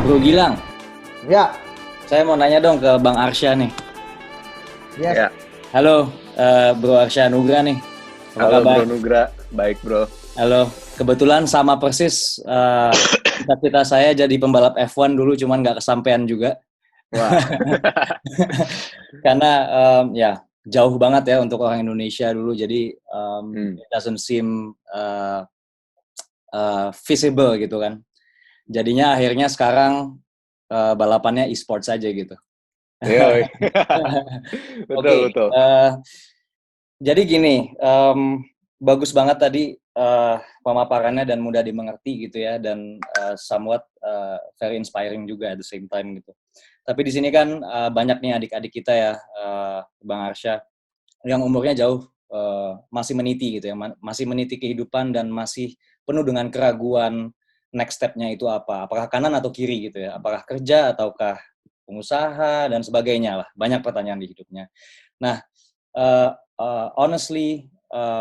Bro Gilang, Ya, saya mau nanya dong ke Bang Arsya nih. yes. Ya, Halo, Bro Arsya Nugra nih. Apa halo kabar? Bro Nugra, baik Bro. Halo, kebetulan sama persis cita-cita saya jadi pembalap F1 dulu, cuman nggak kesampaian juga. Wah, Karena ya jauh banget ya untuk orang Indonesia dulu, jadi hmm. it doesn't seem feasible gitu kan. Jadinya akhirnya sekarang balapannya e-sport saja gitu. Yoi. Betul, Oke, betul. jadi gini, bagus banget tadi pemaparannya dan mudah dimengerti gitu ya, dan somewhat very inspiring juga at the same time gitu. Tapi di sini kan banyak nih adik-adik kita ya, Bang Arsya, yang umurnya jauh, masih meniti gitu ya, masih meniti kehidupan dan masih penuh dengan keraguan next step-nya itu apa, apakah kanan atau kiri gitu ya, apakah kerja ataukah pengusaha dan sebagainya lah, banyak pertanyaan di hidupnya. Nah, honestly,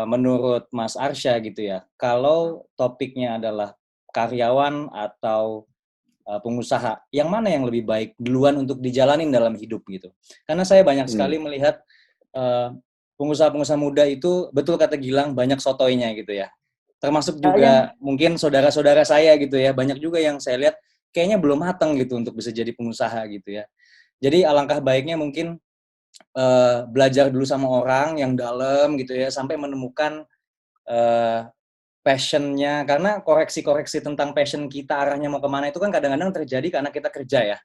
menurut Mas Arsya gitu ya, kalau topiknya adalah karyawan atau pengusaha, yang mana yang lebih baik duluan untuk dijalanin dalam hidup gitu? Karena saya banyak sekali melihat pengusaha-pengusaha muda itu, betul kata Gilang, banyak sotoynya gitu ya. Termasuk Yang juga mungkin saudara-saudara saya gitu ya, banyak juga yang saya lihat kayaknya belum matang gitu untuk bisa jadi pengusaha gitu ya. Jadi alangkah baiknya mungkin belajar dulu sama orang yang dalam gitu ya, sampai menemukan passion-nya, karena koreksi-koreksi tentang passion kita arahnya mau kemana itu kan kadang-kadang terjadi karena kita kerja ya,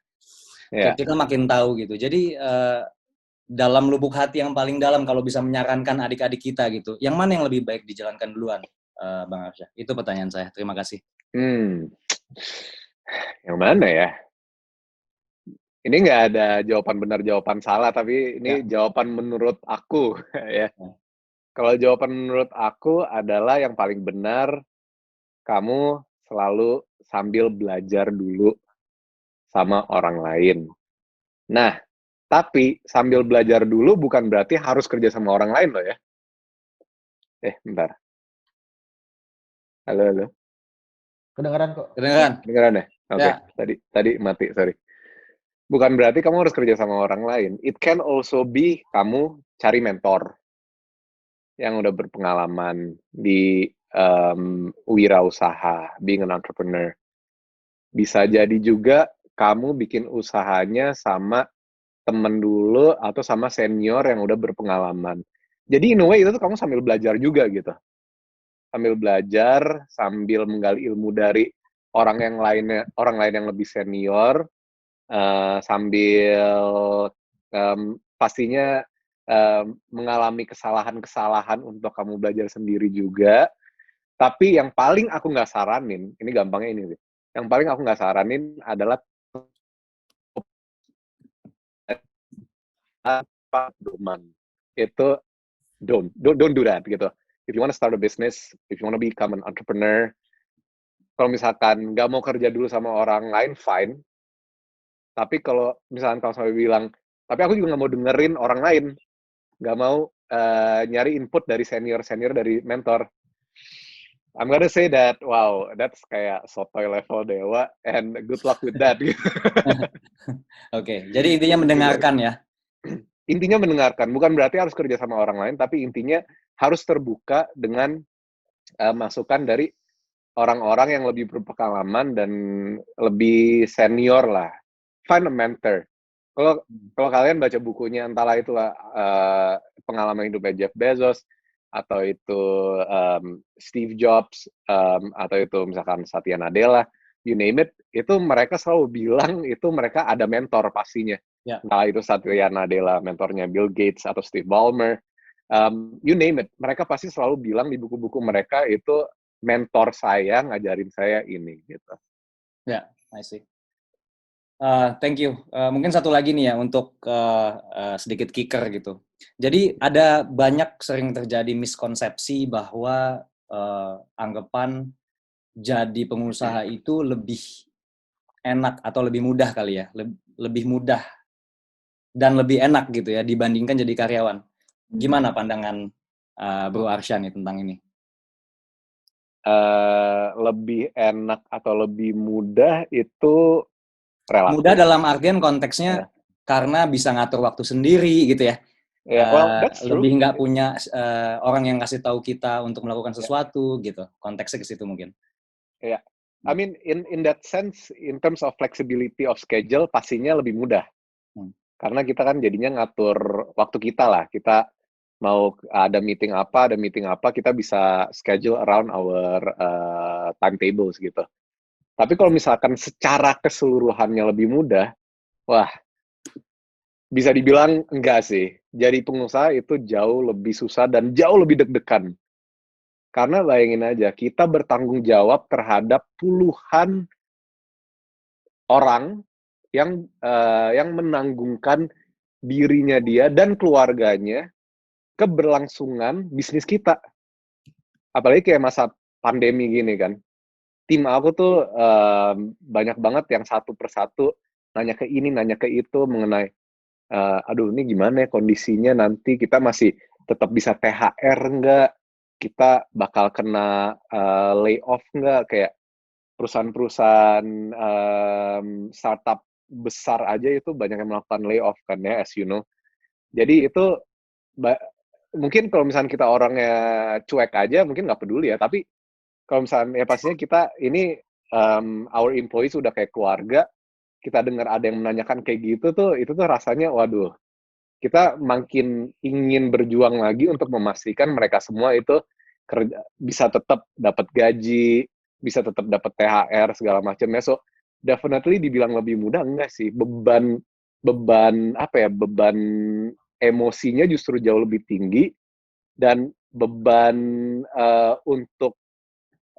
Ya, kita makin tahu gitu. Jadi dalam lubuk hati yang paling dalam, kalau bisa menyarankan adik-adik kita gitu, yang mana yang lebih baik dijalankan duluan, Bang Arsya? Itu pertanyaan saya, terima kasih. yang mana ya? Ini nggak ada jawaban benar, jawaban salah, tapi Ya, ini jawaban menurut aku ya. ya. Kalau jawaban menurut aku adalah yang paling benar, kamu selalu sambil belajar dulu sama orang lain. Nah, tapi sambil belajar dulu bukan berarti harus kerja sama orang lain loh ya. Bentar. Halo, halo. kedengeran kok. Kedengeran? Dengeran ya? Oke, Ya, tadi mati, sorry. Bukan berarti kamu harus kerja sama orang lain. It can also be kamu cari mentor yang udah berpengalaman di wirausaha, being an entrepreneur. Bisa jadi juga kamu bikin usahanya sama temen dulu atau sama senior yang udah berpengalaman. Jadi in a way itu tuh kamu sambil belajar juga gitu. Sambil belajar, sambil menggali ilmu dari orang lain yang lebih senior, sambil pastinya mengalami kesalahan-kesalahan untuk kamu belajar sendiri juga. Tapi yang paling aku nggak saranin, ini gampangnya ini sih. Yang paling aku nggak saranin adalah doman. Itu don't do that gitu. If you want to start a business, if you want to become an entrepreneur, kalau misalkan nggak mau kerja dulu sama orang lain, fine. Tapi kalau misalkan kamu sampai bilang, tapi aku juga nggak mau dengerin orang lain, nggak mau nyari input dari senior dari mentor. I'm gonna say that, wow, that's kayak sotoy level dewa, and good luck with that. oke. Jadi intinya mendengarkan ya. Intinya mendengarkan, bukan berarti harus kerja sama orang lain, tapi intinya harus terbuka dengan masukan dari orang-orang yang lebih berpengalaman dan lebih senior lah. Find a mentor. Kalau kalian baca bukunya, entahlah itulah pengalaman hidupnya Jeff Bezos, atau itu Steve Jobs, atau itu misalkan Satya Nadella, you name it, itu mereka selalu bilang itu mereka ada mentor pastinya. Ya. Entah itu Satya Nadella, mentornya Bill Gates, atau Steve Ballmer, you name it, mereka pasti selalu bilang di buku-buku mereka itu mentor saya ngajarin saya ini gitu. Ya, I see. Thank you. Mungkin satu lagi nih ya untuk sedikit kicker gitu. Jadi ada banyak sering terjadi miskonsepsi bahwa anggapan jadi pengusaha itu lebih enak atau lebih mudah kali ya, lebih mudah dan lebih enak gitu ya dibandingkan jadi karyawan. Gimana pandangan Bro Arsya nih tentang ini? Lebih enak atau lebih mudah itu relatif. Mudah dalam artian konteksnya karena bisa ngatur waktu sendiri gitu ya. That's true. Lebih nggak punya orang yang kasih tahu kita untuk melakukan sesuatu gitu. Konteksnya ke situ mungkin. Yeah. I mean in that sense, in terms of flexibility of schedule, pastinya lebih mudah. Karena kita kan jadinya ngatur waktu kita lah. Kita mau ada meeting apa, kita bisa schedule around our timetables gitu. Tapi kalau misalkan secara keseluruhannya lebih mudah, wah, bisa dibilang enggak sih. Jadi pengusaha itu jauh lebih susah dan jauh lebih deg-degan. Karena bayangin aja, kita bertanggung jawab terhadap puluhan orang yang menanggungkan dirinya dia dan keluarganya keberlangsungan bisnis kita. Apalagi kayak masa pandemi gini kan. Tim aku tuh banyak banget yang satu persatu nanya ke ini, nanya ke itu mengenai aduh ini gimana ya kondisinya nanti, kita masih tetap bisa THR nggak, kita bakal kena layoff nggak, kayak perusahaan-perusahaan startup besar aja itu banyak yang melakukan layoff kan ya, as you know. Jadi itu mungkin kalau misalnya kita orangnya cuek aja mungkin nggak peduli ya, tapi kalau misalnya ya pastinya kita ini our employees udah kayak keluarga, kita dengar ada yang menanyakan kayak gitu tuh, itu tuh rasanya waduh, kita makin ingin berjuang lagi untuk memastikan mereka semua itu bisa tetap dapat gaji, bisa tetap dapat THR segala macamnya. So definitely dibilang lebih mudah enggak sih, beban emosinya justru jauh lebih tinggi, dan beban untuk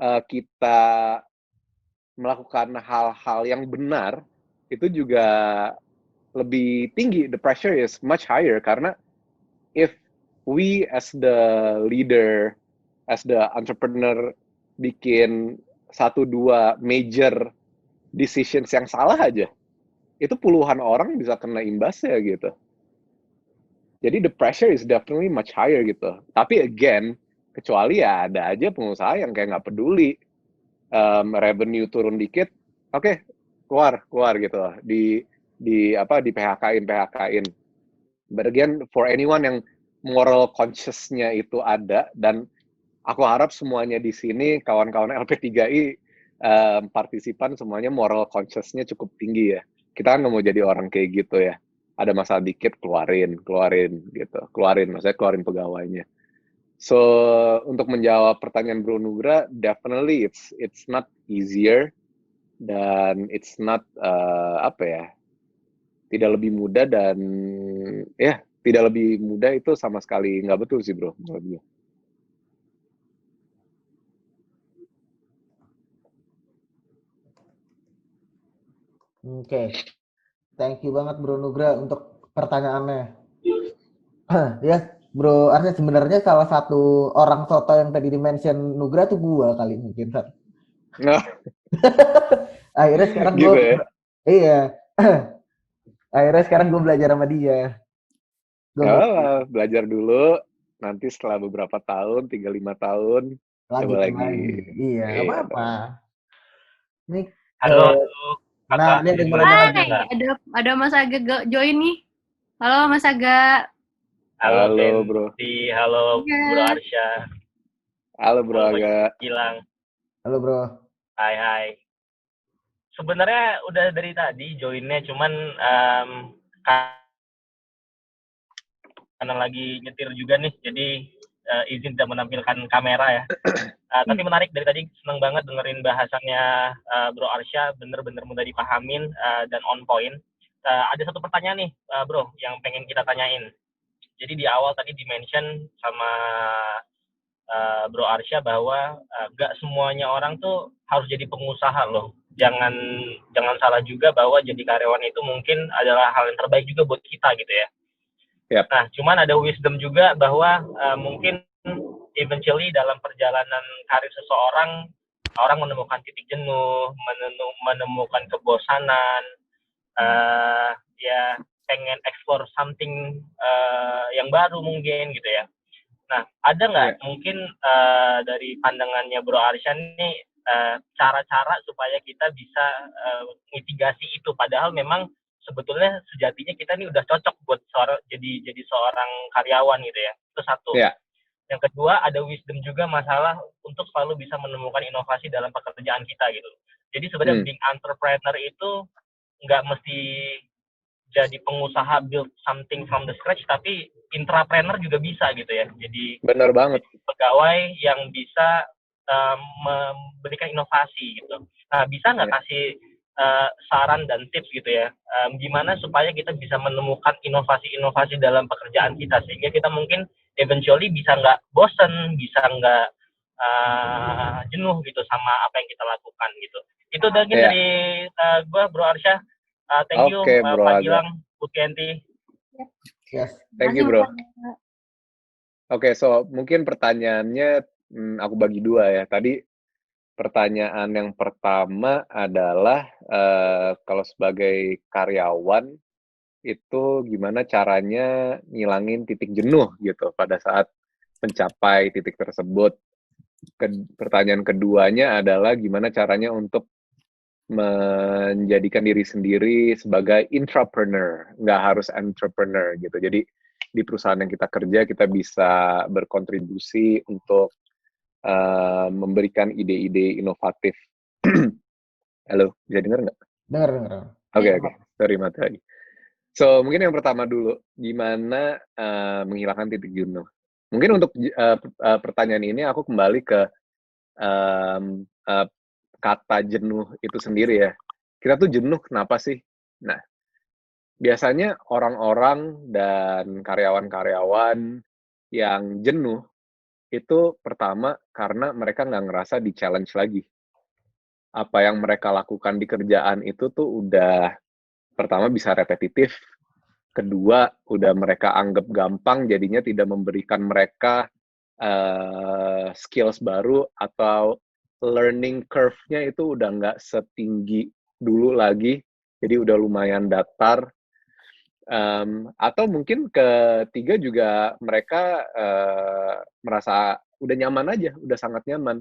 kita melakukan hal-hal yang benar itu juga lebih tinggi. The pressure is much higher karena if we as the leader, as the entrepreneur bikin 1-2 major decisions yang salah aja, itu puluhan orang bisa kena imbasnya gitu. Jadi the pressure is definitely much higher gitu. Tapi again, kecuali ya ada aja pengusaha yang kayak nggak peduli, revenue turun dikit, oke, keluar gitu, di PHK-in. But again, for anyone yang moral conscious-nya itu ada, dan aku harap semuanya di sini, kawan-kawan LP3I, partisipan semuanya moral conscious-nya cukup tinggi ya. Kita kan nggak mau jadi orang kayak gitu ya. Ada masalah dikit, keluarin gitu. Maksudnya keluarin pegawainya. So, untuk menjawab pertanyaan Bro Nugra, definitely it's not easier, dan it's not tidak lebih mudah, dan ya tidak lebih mudah itu sama sekali nggak betul sih bro menurut gue. Oke. Thank you banget Bro Nugra untuk pertanyaannya. Ya, Bro Arya, sebenarnya salah satu orang soto yang tadi di-mention Nugra tuh gua kali mungkin. Nah, Akhirnya sekarang gitu gue ya. iya. Akhirnya sekarang gue belajar sama dia. Belajar dulu, nanti setelah beberapa tahun, 3-5 tahun, coba lagi. Iya, nggak apa-apa. Ini Halo, nah, ini ada yang mau nanya lagi. Ada Mas Aga join nih. Halo Mas Aga. Halo bro. Halo Bro Arsya. Halo Bro Aga. Gilang. Halo Bro. Hai. Sebenarnya udah dari tadi joinnya, cuman karena lagi nyetir juga nih, jadi izin tidak menampilkan kamera ya. Tapi menarik, dari tadi seneng banget dengerin bahasannya Bro Arsya, bener-bener mudah dipahamin dan on point. Ada satu pertanyaan nih Bro yang pengen kita tanyain. Jadi di awal tadi di-mention sama Bro Arsya bahwa gak semuanya orang tuh harus jadi pengusaha loh. Jangan salah juga bahwa jadi karyawan itu mungkin adalah hal yang terbaik juga buat kita gitu ya. Yep. Nah, cuman ada wisdom juga bahwa mungkin eventually dalam perjalanan karir seseorang, orang menemukan titik jenuh, menemukan kebosanan, ya pengen explore something yang baru mungkin gitu ya. Nah, ada nggak mungkin dari pandangannya Bro Arsya nih cara-cara supaya kita bisa mitigasi itu. Padahal memang sebetulnya sejatinya kita ini udah cocok buat jadi seorang karyawan gitu ya. Itu satu. Iya. Yang kedua, ada wisdom juga masalah untuk selalu bisa menemukan inovasi dalam pekerjaan kita gitu. Jadi sebenarnya being entrepreneur itu nggak mesti jadi pengusaha build something from the scratch, tapi intrapreneur juga bisa gitu ya. Jadi Benar banget. pegawai yang bisa memberikan inovasi gitu. Nah, bisa nggak kasih saran dan tips gitu ya, gimana supaya kita bisa menemukan inovasi-inovasi dalam pekerjaan kita, sehingga kita mungkin eventually bisa nggak bosen, bisa nggak jenuh gitu sama apa yang kita lakukan gitu. Itu dari gue, Bro Arsya. Thank you, Bro Pak Aga. Gilang, Bu Kenti. Yes. Thank you, bro. Oke, so mungkin pertanyaannya aku bagi dua ya. Tadi pertanyaan yang pertama adalah kalau sebagai karyawan itu gimana caranya ngilangin titik jenuh gitu pada saat mencapai titik tersebut. Pertanyaan keduanya adalah gimana caranya untuk menjadikan diri sendiri sebagai intrapreneur, nggak harus entrepreneur gitu. Jadi di perusahaan yang kita kerja kita bisa berkontribusi untuk memberikan ide-ide inovatif. Halo, bisa dengar nggak? Dengar. Oke. Sorry, mati lagi. So, mungkin yang pertama dulu, gimana menghilangkan titik jenuh. Mungkin untuk pertanyaan ini aku kembali ke kata jenuh itu sendiri ya. Kita tuh jenuh kenapa sih? Nah, biasanya orang-orang dan karyawan-karyawan yang jenuh itu pertama karena mereka nggak ngerasa di-challenge lagi. Apa yang mereka lakukan di kerjaan itu tuh udah pertama bisa repetitif, kedua udah mereka anggap gampang, jadinya tidak memberikan mereka skills baru atau learning curve-nya itu udah nggak setinggi dulu lagi, jadi udah lumayan datar. Atau mungkin ketiga juga mereka merasa udah nyaman aja, udah sangat nyaman.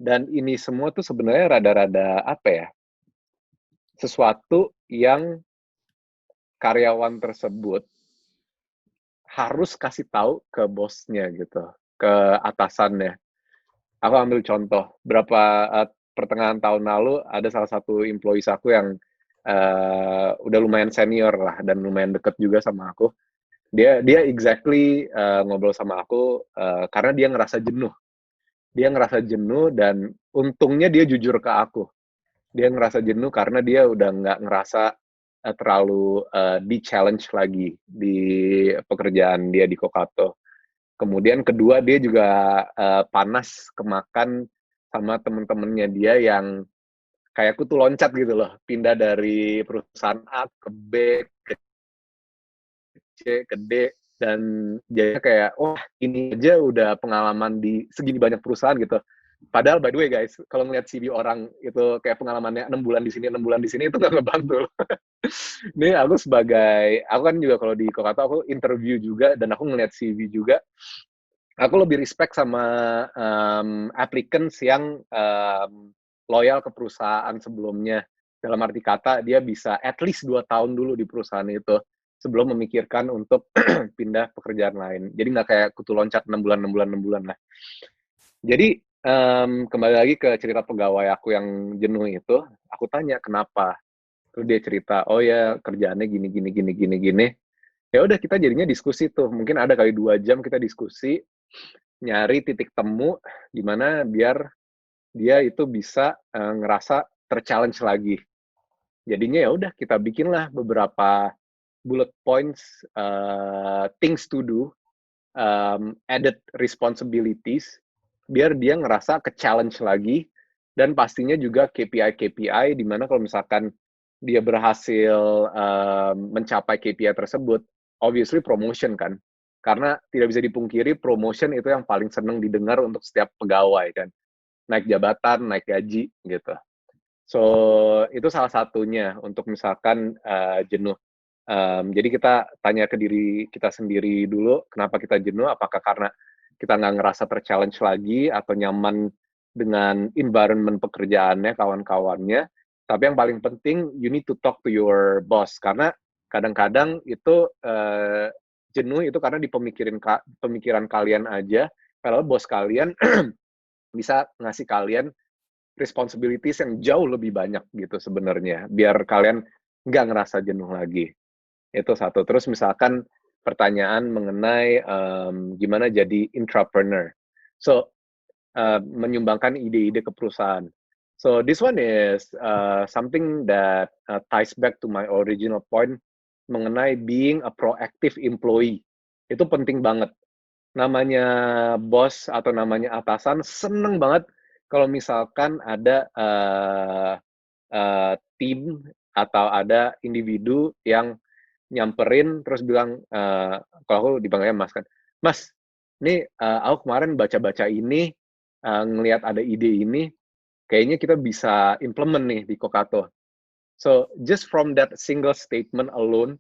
Dan ini semua tuh sebenarnya rada-rada apa ya, sesuatu yang karyawan tersebut harus kasih tahu ke bosnya gitu, ke atasannya. Aku ambil contoh, pertengahan tahun lalu ada salah satu employees aku yang udah lumayan senior lah dan lumayan deket juga sama aku. Dia exactly ngobrol sama aku karena dia ngerasa jenuh. Dia ngerasa jenuh dan untungnya dia jujur ke aku. Dia ngerasa jenuh karena dia udah nggak ngerasa terlalu di-challenge lagi di pekerjaan dia di Kokato. Kemudian kedua, dia juga panas kemakan sama temen-temennya dia yang kayak kutu loncat gitu loh. Pindah dari perusahaan A ke B, ke C, ke D. Dan jadinya kayak, oh ini aja udah pengalaman di segini banyak perusahaan gitu. Padahal by the way guys, kalau ngeliat CV orang itu kayak pengalamannya 6 bulan di sini, 6 bulan di sini, itu nggak ngebantu. Ini aku kan juga kalau di Kokato aku interview juga dan aku ngeliat CV juga. Aku lebih respect sama applicants yang loyal ke perusahaan sebelumnya. Dalam arti kata, dia bisa at least 2 tahun dulu di perusahaan itu sebelum memikirkan untuk pindah pekerjaan lain. Jadi nggak kayak kutu loncat 6 bulan lah. Jadi kembali lagi ke cerita pegawai aku yang jenuh itu, aku tanya kenapa. Terus dia cerita, oh ya kerjaannya gini. Ya udah kita jadinya diskusi tuh. Mungkin ada kali 2 jam kita diskusi, nyari titik temu gimana biar dia itu bisa ngerasa ter-challenge lagi. Jadinya ya udah kita bikinlah beberapa bullet points, things to do, added responsibilities, biar dia ngerasa ke-challenge lagi, dan pastinya juga KPI di mana kalau misalkan dia berhasil mencapai KPI tersebut, obviously promotion kan. Karena tidak bisa dipungkiri promotion itu yang paling senang didengar untuk setiap pegawai kan. Naik jabatan, naik gaji gitu. So, itu salah satunya untuk misalkan jenuh. Jadi kita tanya ke diri kita sendiri dulu, kenapa kita jenuh? Apakah karena kita nggak ngerasa ter-challenge lagi, atau nyaman dengan environment pekerjaannya, kawan-kawannya. Tapi yang paling penting, you need to talk to your boss. Karena kadang-kadang itu jenuh itu karena di pemikiran kalian aja, padahal bos kalian bisa ngasih kalian responsibilities yang jauh lebih banyak gitu sebenarnya, biar kalian nggak ngerasa jenuh lagi. Itu satu. Terus misalkan pertanyaan mengenai gimana jadi intrapreneur. So, menyumbangkan ide-ide ke perusahaan. So, this one is something that ties back to my original point mengenai being a proactive employee. Itu penting banget. Namanya bos atau namanya atasan seneng banget kalau misalkan ada tim atau ada individu yang nyamperin terus bilang, kalau aku dipanggilnya Mas kan, Mas, ini aku kemarin baca-baca ini, ngelihat ada ide ini, kayaknya kita bisa implement nih di Kokato. So, just from that single statement alone,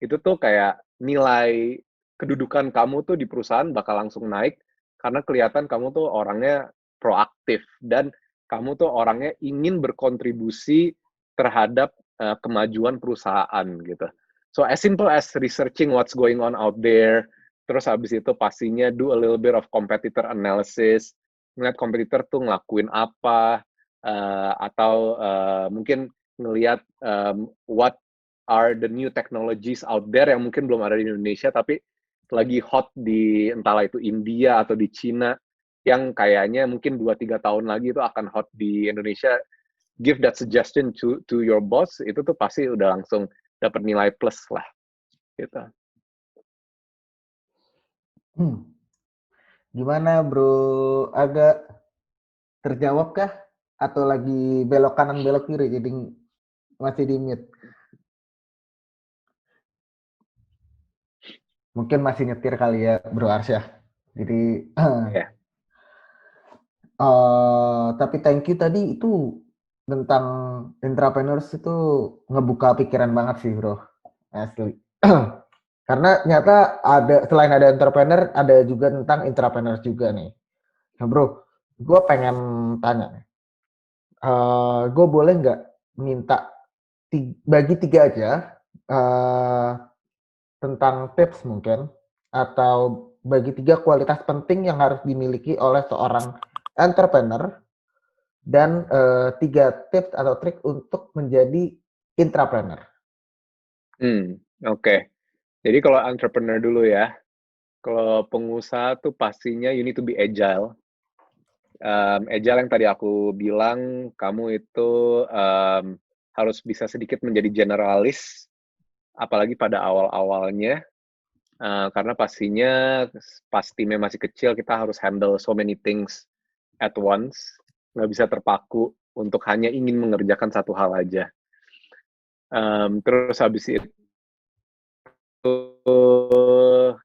itu tuh kayak nilai kedudukan kamu tuh di perusahaan bakal langsung naik, karena kelihatan kamu tuh orangnya proaktif, dan kamu tuh orangnya ingin berkontribusi terhadap kemajuan perusahaan gitu. So as simple as researching what's going on out there, terus habis itu pastinya do a little bit of competitor analysis, ngeliat kompetitor tuh ngelakuin apa, atau mungkin ngeliat what are the new technologies out there yang mungkin belum ada di Indonesia tapi lagi hot di entahlah itu India atau di Cina, yang kayaknya mungkin 2-3 tahun lagi itu akan hot di Indonesia. Give that suggestion to your boss, itu tuh pasti udah langsung dapat nilai plus lah gitu. Gimana bro, agak terjawab kah? Atau lagi belok kanan belok kiri jadi masih di mute? Mungkin masih nyetir kali ya bro Arsyah. Jadi Yeah. tapi thank you tadi itu tentang entrepreneurs itu ngebuka pikiran banget sih bro, asli. Karena nyata ada, selain ada entrepreneur, ada juga tentang intrapreneur juga nih. Nah bro, gue pengen tanya nih, gue boleh nggak minta bagi 3 aja tentang tips mungkin, atau bagi 3 kualitas penting yang harus dimiliki oleh seorang entrepreneur, dan 3 tips atau trik untuk menjadi intrapreneur. Oke. Jadi kalau entrepreneur dulu ya, kalau pengusaha tuh pastinya you need to be agile. Agile yang tadi aku bilang, kamu itu harus bisa sedikit menjadi generalis, apalagi pada awal-awalnya, karena pastinya pas timnya masih kecil, kita harus handle so many things at once, nggak bisa terpaku untuk hanya ingin mengerjakan satu hal aja. Terus habis itu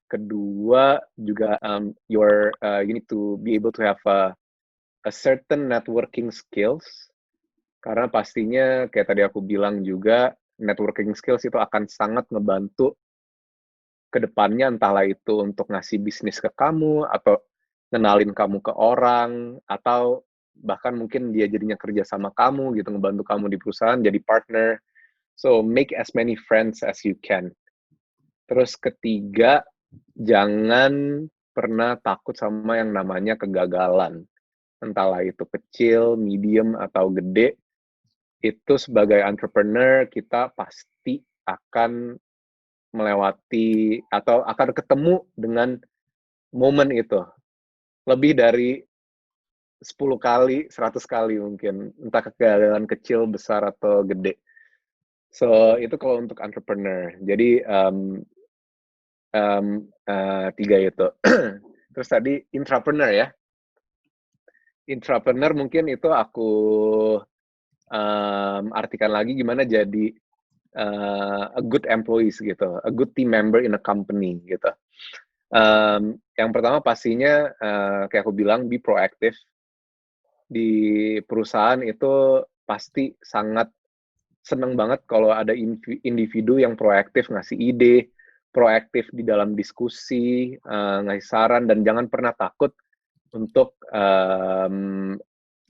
kedua juga you need to be able to have a certain networking skills, karena pastinya kayak tadi aku bilang juga, networking skills itu akan sangat ngebantu ke depannya, entahlah itu untuk ngasih bisnis ke kamu, atau ngenalin kamu ke orang, atau bahkan mungkin dia jadinya kerja sama kamu gitu, ngebantu kamu di perusahaan jadi partner. So make as many friends as you can. Terus ketiga, jangan pernah takut sama yang namanya kegagalan. Entahlah itu kecil, medium, atau gede. Itu sebagai entrepreneur, kita pasti akan melewati atau akan ketemu dengan momen itu. Lebih dari 10 kali, 100 kali mungkin. Entah kegagalan kecil, besar, atau gede. So, itu kalau untuk entrepreneur. Jadi, 3 itu. Terus tadi intrapreneur ya. Intrapreneur mungkin itu aku artikan lagi gimana jadi a good employees gitu, a good team member in a company gitu. Yang pertama pastinya kayak aku bilang, be proactive. Di perusahaan itu pasti sangat seneng banget kalau ada individu yang proaktif ngasih ide, proaktif di dalam diskusi, ngasih saran, dan jangan pernah takut untuk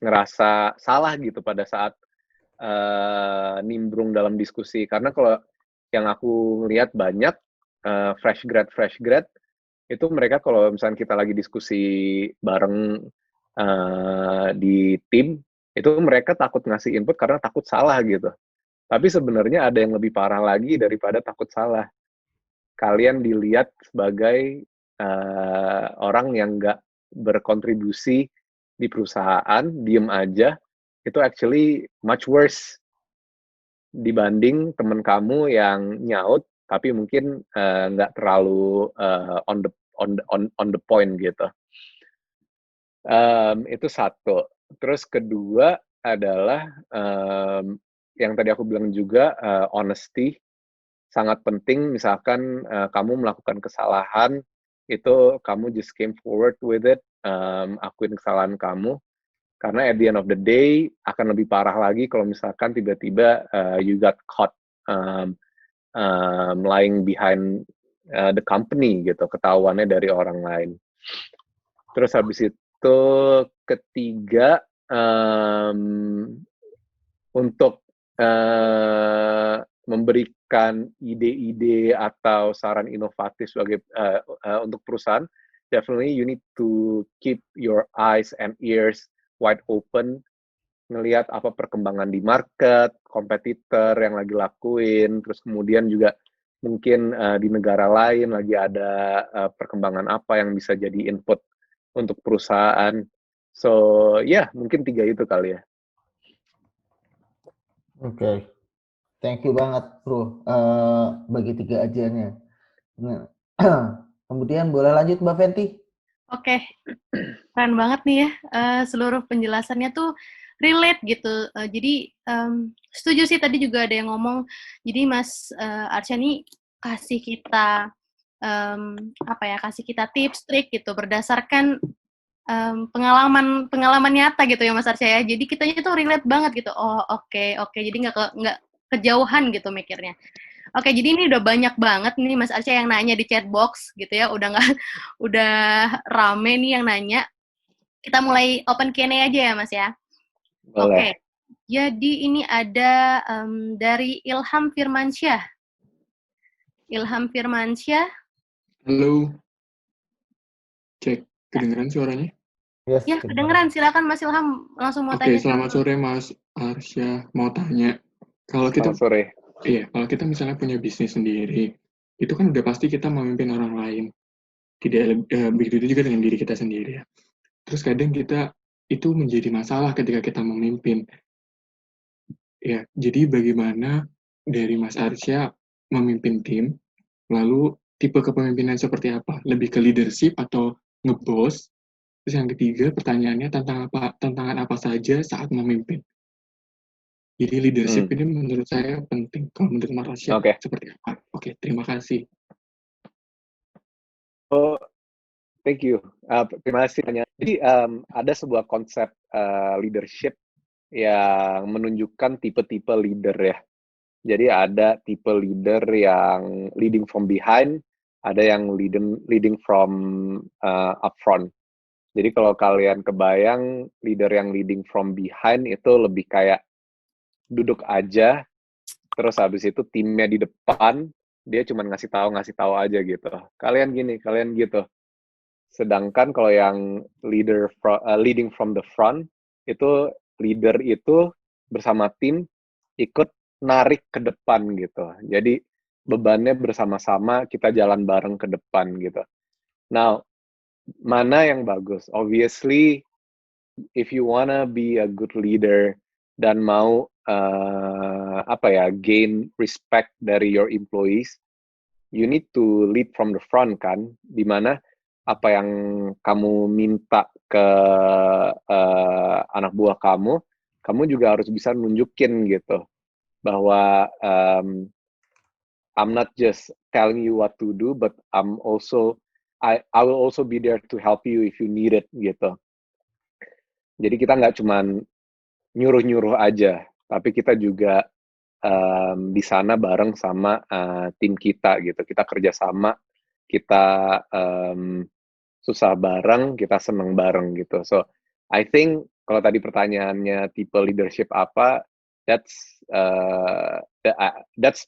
ngerasa salah gitu pada saat nimbrung dalam diskusi. Karena kalau yang aku lihat banyak fresh grad itu mereka kalau misalnya kita lagi diskusi bareng di tim, itu mereka takut ngasih input karena takut salah gitu. Tapi sebenarnya ada yang lebih parah lagi daripada takut salah. Kalian dilihat sebagai orang yang nggak berkontribusi di perusahaan, diem aja, itu actually much worse dibanding teman kamu yang nyaut tapi mungkin nggak terlalu on the point gitu. Itu satu. Terus kedua adalah yang tadi aku bilang juga honesty sangat penting. Misalkan kamu melakukan kesalahan, itu kamu just came forward with it, akuin kesalahan kamu. Karena at the end of the day akan lebih parah lagi kalau misalkan tiba-tiba you got caught lying behind the company gitu, ketahuannya dari orang lain. Terus habis itu ketiga, untuk memberikan ide-ide atau saran inovatif sebagai untuk perusahaan, definitely you need to keep your eyes and ears wide open, ngelihat apa perkembangan di market, kompetitor yang lagi lakuin, terus kemudian juga mungkin di negara lain lagi ada perkembangan apa yang bisa jadi input untuk perusahaan. So, mungkin 3 itu kali ya. Oke. Thank you banget, Bro. Bagi 3 ajiannya. Nah, kemudian boleh lanjut Mbak Fenty? Oke, keren banget nih ya. Seluruh penjelasannya tuh relate gitu. Jadi setuju sih tadi juga ada yang ngomong. Jadi Mas Arsya nih kasih kita kasih kita tips, trik gitu berdasarkan pengalaman nyata gitu ya Mas Arsya ya. Jadi kitanya tuh relate banget gitu. Oh oke. Jadi nggak kejauhan gitu mikirnya. Oke, jadi ini udah banyak banget nih Mas Arsya yang nanya di chat box gitu ya. Udah rame nih yang nanya. Kita mulai open Q&A aja ya Mas ya. Boleh. Oke. Jadi ini ada dari Ilham Firmansyah. Ilham Firmansyah. Halo. Cek, kedengeran suaranya? Yes, Ya, kedengeran. Silakan Mas Ilham langsung mau tanya. Oke, selamat sore Mas Arsya. Mau tanya, kalau kita Selamat sore. Iya, kalau kita misalnya punya bisnis sendiri, itu kan udah pasti kita memimpin orang lain. Tidak begitu juga dengan diri kita sendiri ya. Terus kadang kita itu menjadi masalah ketika kita memimpin. Ya, jadi bagaimana dari Mas Arsya memimpin tim, lalu tipe kepemimpinan seperti apa? Lebih ke leadership atau nge-boss? Terus yang ketiga, pertanyaannya tantangan apa saja saat memimpin? Jadi leadership ini menurut saya penting. Kalau menurut Mas Arsya seperti apa? Oke, terima kasih. Oh, thank you. Terima kasih. Jadi ada sebuah konsep leadership yang menunjukkan tipe-tipe leader ya. Jadi ada tipe leader yang leading from behind, ada yang leading from up front. Jadi kalau kalian kebayang leader yang leading from behind itu lebih kayak duduk aja, terus habis itu timnya di depan, dia cuma ngasih tahu aja gitu. Kalian gini, kalian gitu. Sedangkan kalau yang leading from the front, itu leader itu bersama tim ikut narik ke depan gitu. Jadi bebannya bersama-sama, kita jalan bareng ke depan gitu. Now, mana yang bagus? Obviously, if you wanna be a good leader dan mau gain respect dari your employees, you need to lead from the front kan, dimana apa yang kamu minta ke anak buah kamu juga harus bisa nunjukin gitu, bahwa I'm not just telling you what to do, but I will also be there to help you if you need it gitu. Jadi kita nggak cuman nyuruh-nyuruh aja, tapi kita juga di sana bareng sama tim kita gitu. Kita kerjasama, kita susah bareng, kita seneng bareng gitu. So I think kalau tadi pertanyaannya tipe leadership apa, that's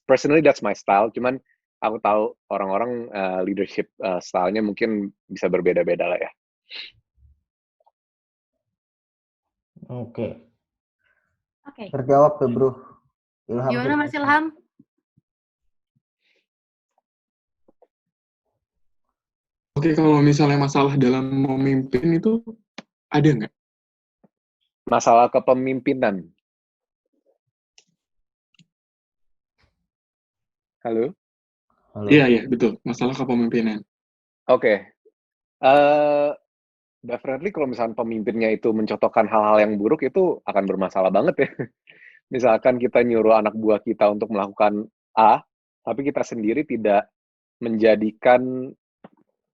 personally that's my style. Cuman aku tahu orang-orang leadership stylenya mungkin bisa berbeda-beda lah ya. Oke. Oke. Terjawab tuh, Bro. Ilham. Gimana Mas Ilham? Oke, kalau misalnya masalah dalam memimpin itu ada nggak? Masalah kepemimpinan. Halo? Halo. Iya, betul. Masalah kepemimpinan. Oke. Definitely kalau misalnya pemimpinnya itu mencontohkan hal-hal yang buruk, itu akan bermasalah banget ya. Misalkan kita nyuruh anak buah kita untuk melakukan A, tapi kita sendiri tidak menjadikan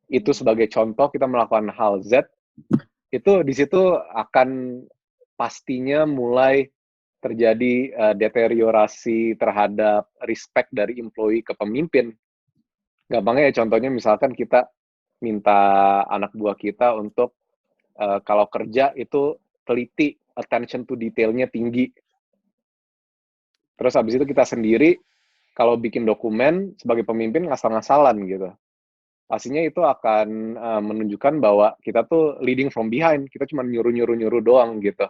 itu sebagai contoh, kita melakukan hal Z, itu di situ akan pastinya mulai terjadi deteriorasi terhadap respect dari employee ke pemimpin. Gampangnya ya contohnya misalkan kita minta anak buah kita untuk kalau kerja itu teliti, attention to detailnya tinggi. Terus habis itu kita sendiri kalau bikin dokumen sebagai pemimpin ngasal-ngasalan gitu. Pastinya itu akan menunjukkan bahwa kita tuh leading from behind. Kita cuma nyuruh doang gitu.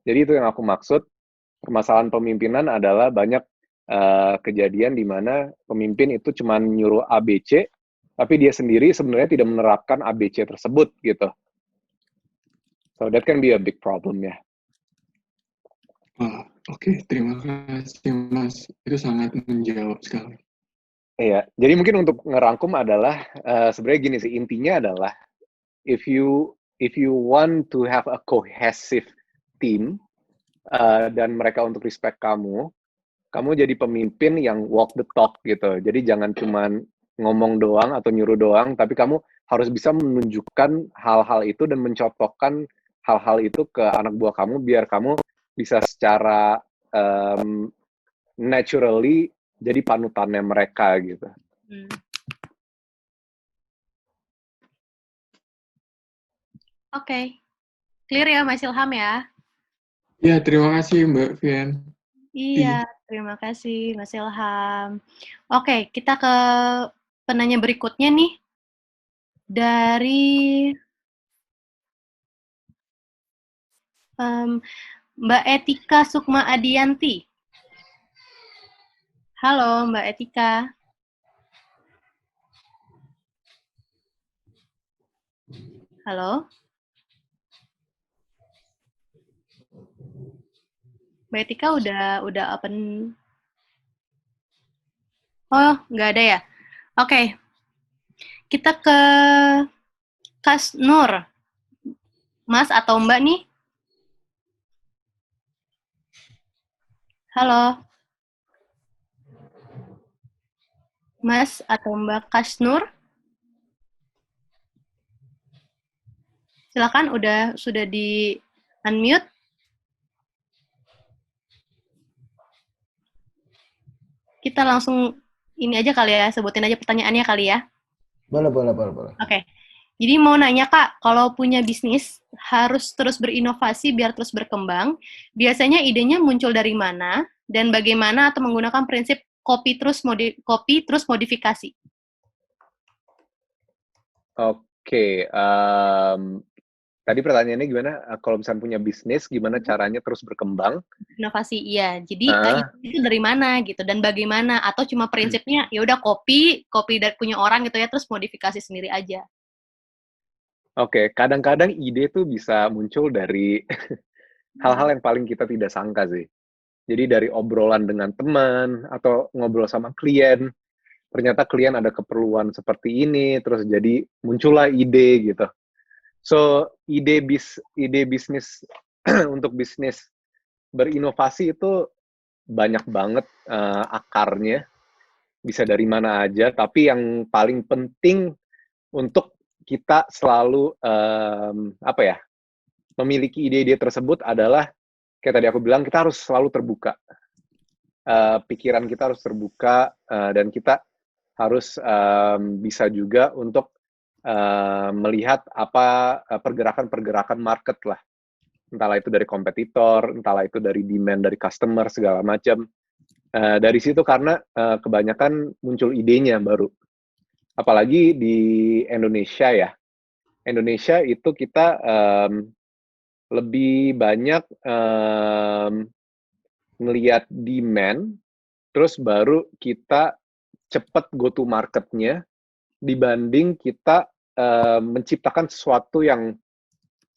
Jadi itu yang aku maksud. Permasalahan pemimpinan adalah banyak kejadian di mana pemimpin itu cuma nyuruh ABC, tapi dia sendiri sebenarnya tidak menerapkan ABC tersebut gitu. So that can be a big problem ya. Oke, terima kasih Mas. Itu sangat menjawab sekali. Iya, jadi mungkin untuk ngerangkum adalah sebenarnya gini sih, intinya adalah if you want to have a cohesive team dan mereka untuk respect kamu jadi pemimpin yang walk the talk gitu. Jadi jangan cuman ngomong doang atau nyuruh doang, tapi kamu harus bisa menunjukkan hal-hal itu dan mencontohkan hal-hal itu ke anak buah kamu biar kamu bisa secara naturally jadi panutannya mereka gitu. Oke. Clear ya Mas Ilham ya? Ya, terima kasih Mbak Vian. Iya, terima kasih Mas Ilham. Oke, kita ke penanya berikutnya nih. Dari Mbak Etika Sukma Adianti. Halo Mbak Etika. Halo. Mbak Etika udah open. Oh, nggak ada ya? Oke. Kita ke Kas Nur. Mas atau Mbak nih? Halo. Mas atau Mbak Kasnur? Silakan, sudah di unmute. Kita langsung ini aja kali ya, sebutin aja pertanyaannya kali ya. Boleh. Oke. Jadi mau nanya Kak, kalau punya bisnis harus terus berinovasi biar terus berkembang, biasanya idenya muncul dari mana dan bagaimana atau menggunakan prinsip copy terus modifikasi? Oke, tadi pertanyaannya gimana? Kalau misalnya punya bisnis, gimana caranya terus berkembang? Inovasi, iya. Jadi itu dari mana gitu dan bagaimana? Atau cuma prinsipnya ya udah copy dari punya orang gitu ya, terus modifikasi sendiri aja. Oke, kadang-kadang ide tuh bisa muncul dari hal-hal yang paling kita tidak sangka sih. Jadi dari obrolan dengan teman atau ngobrol sama klien, ternyata klien ada keperluan seperti ini, terus jadi muncullah ide gitu. So ide bisnis untuk bisnis berinovasi itu banyak banget akarnya, bisa dari mana aja. Tapi yang paling penting untuk kita selalu memiliki ide-ide tersebut adalah kayak tadi aku bilang, kita harus selalu terbuka. Pikiran kita harus terbuka dan kita harus bisa juga untuk melihat apa pergerakan-pergerakan market lah. entahlah itu dari kompetitor, entahlah itu dari demand dari customer segala macam. Dari situ karena kebanyakan muncul idenya baru. Apalagi di Indonesia ya. Indonesia itu kita lebih banyak ngelihat demand, terus baru kita cepat go to market-nya dibanding kita menciptakan sesuatu yang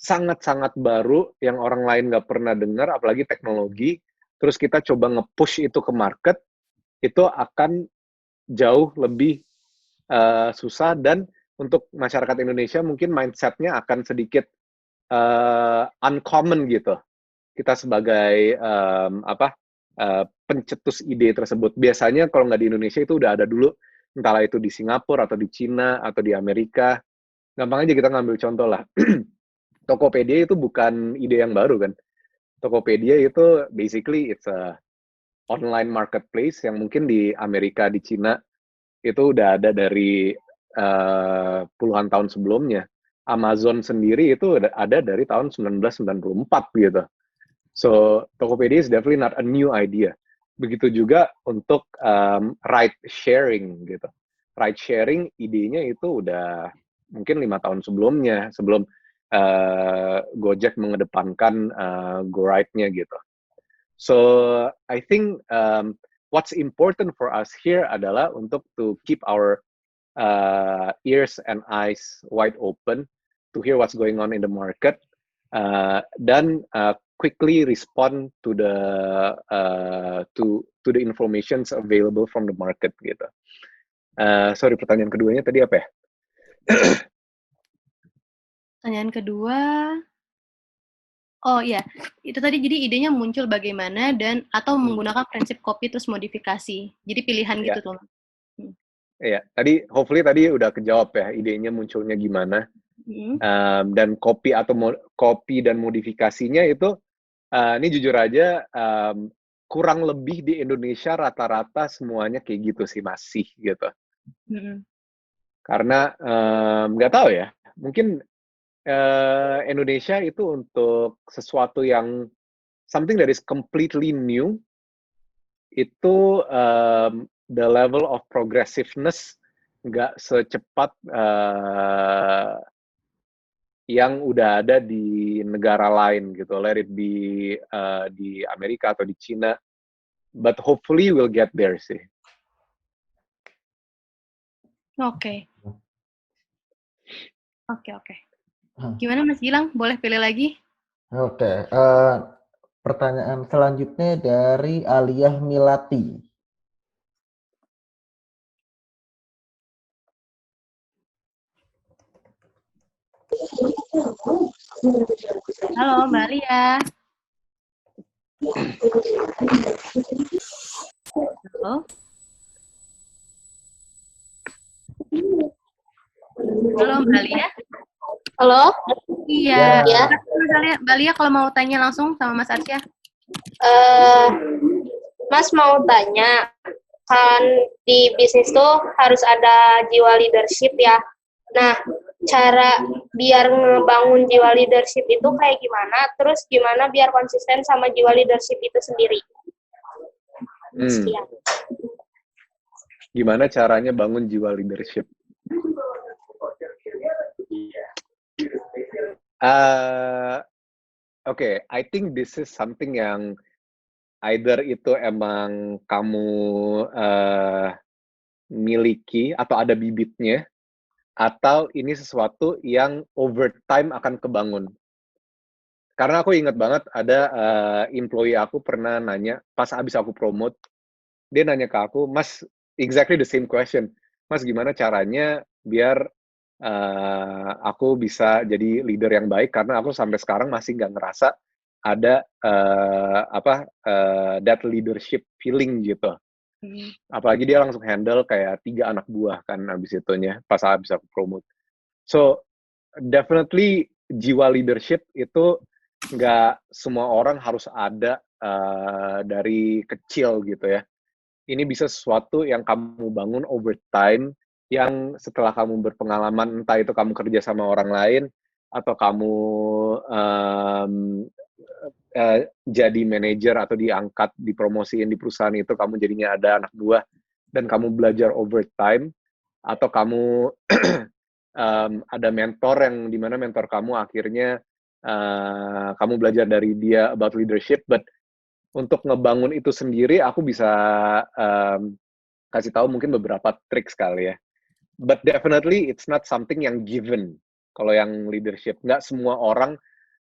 sangat-sangat baru yang orang lain nggak pernah dengar, apalagi teknologi, terus kita coba nge-push itu ke market, itu akan jauh lebih susah, dan untuk masyarakat Indonesia mungkin mindset-nya akan sedikit uncommon gitu. Kita sebagai pencetus ide tersebut. Biasanya kalau nggak di Indonesia itu udah ada dulu, entahlah itu di Singapura atau di Cina atau di Amerika. Gampang aja kita ngambil contoh lah. Tokopedia itu bukan ide yang baru kan. Tokopedia itu basically it's a online marketplace yang mungkin di Amerika, di Cina itu udah ada dari puluhan tahun sebelumnya. Amazon sendiri itu ada dari tahun 1994 gitu. So Tokopedia is definitely not a new idea. Begitu juga untuk ride sharing gitu. Ride sharing idenya itu udah mungkin 5 tahun sebelumnya, sebelum Gojek mengedepankan GoRide-nya gitu. So I think what's important for us here adalah untuk to keep our ears and eyes wide open to hear what's going on in the market, dan quickly respond to the informations available from the market gitu. Sorry, pertanyaan keduanya tadi apa ya? Pertanyaan kedua, oh iya, itu tadi jadi idenya muncul bagaimana dan atau menggunakan prinsip copy terus modifikasi. Jadi pilihan gitu tuh. Iya, tadi hopefully tadi udah kejawab ya, idenya munculnya gimana. Dan copy dan modifikasinya itu, ini jujur aja kurang lebih di Indonesia rata-rata semuanya kayak gitu sih, masih gitu. Karena nggak tahu ya, mungkin Indonesia itu untuk sesuatu yang something that is completely new, itu the level of progressiveness nggak secepat yang udah ada di negara lain gitu, let it be di Amerika atau di Cina, but hopefully we'll get there sih. Oke. Gimana Mas Gilang? Boleh pilih lagi? Oke. Pertanyaan selanjutnya dari Aliyah Milati. Halo Mbak Alia. Halo. Halo Mbak Alia. Halo? Iya. Ya. Mbak Alia kalau mau tanya langsung sama Mas Arsya. Mas mau tanya, kan di bisnis tuh harus ada jiwa leadership ya. Nah, cara biar ngebangun jiwa leadership itu kayak gimana? Terus gimana biar konsisten sama jiwa leadership itu sendiri? Sekian. Gimana caranya bangun jiwa leadership? Okay, I think this is something yang either itu emang kamu miliki atau ada bibitnya, atau ini sesuatu yang over time akan kebangun. Karena aku ingat banget ada employee aku pernah nanya, pas abis aku promote, dia nanya ke aku, Mas, exactly the same question. Mas, gimana caranya biar aku bisa jadi leader yang baik? Karena aku sampai sekarang masih nggak ngerasa ada that leadership feeling gitu. Apalagi dia langsung handle kayak 3 anak buah kan abis itunya, pas abis aku promote. So, definitely jiwa leadership itu nggak semua orang harus ada dari kecil gitu ya. Ini bisa sesuatu yang kamu bangun over time, yang setelah kamu berpengalaman, entah itu kamu kerja sama orang lain, atau kamu jadi manajer atau diangkat, dipromosiin di perusahaan itu, kamu jadinya ada anak buah dan kamu belajar overtime, atau kamu ada mentor yang dimana mentor kamu akhirnya kamu belajar dari dia about leadership. But untuk ngebangun itu sendiri, aku bisa kasih tahu mungkin beberapa trik sekali ya. But definitely it's not something yang given. Kalau yang leadership, nggak semua orang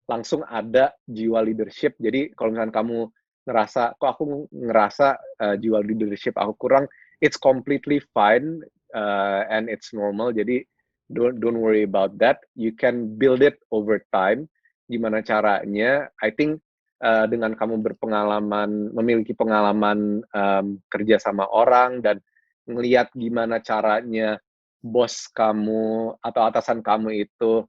langsung ada jiwa leadership. Jadi kalau misalnya kamu ngerasa, kok aku ngerasa jiwa leadership aku kurang, it's completely fine and it's normal. Jadi don't worry about that. You can build it over time. Gimana caranya? I think dengan kamu berpengalaman, memiliki pengalaman kerja sama orang dan ngelihat gimana caranya bos kamu atau atasan kamu itu